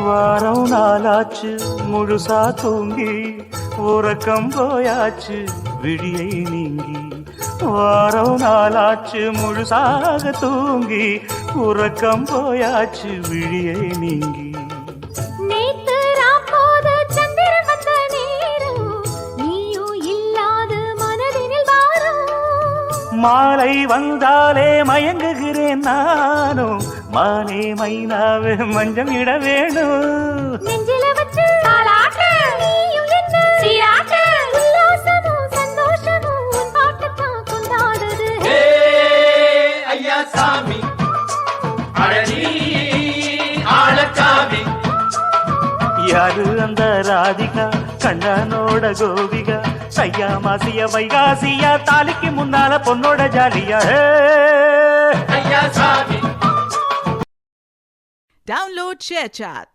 வாரம் நாளாச்சு முழுசா தூங்கி உறக்கம் போயாச்சு விழியை நீங்கி. வாரம் நாளாச்சு முழுசாக தூங்கி உறக்கம் போயாச்சு விழியை நீங்கி. மாலை வந்தாலே மயங்குகிறேன் நானும். மானே மைனாவே மஞ்சம் இட வேணும். யாரு அந்த ராதிகா கண்ணனோட கோபிகா சையா மாசிய வைகாசியா தாலிக்கு முன்னால பொண்ணோட ஜாலியா. Download ShareChat.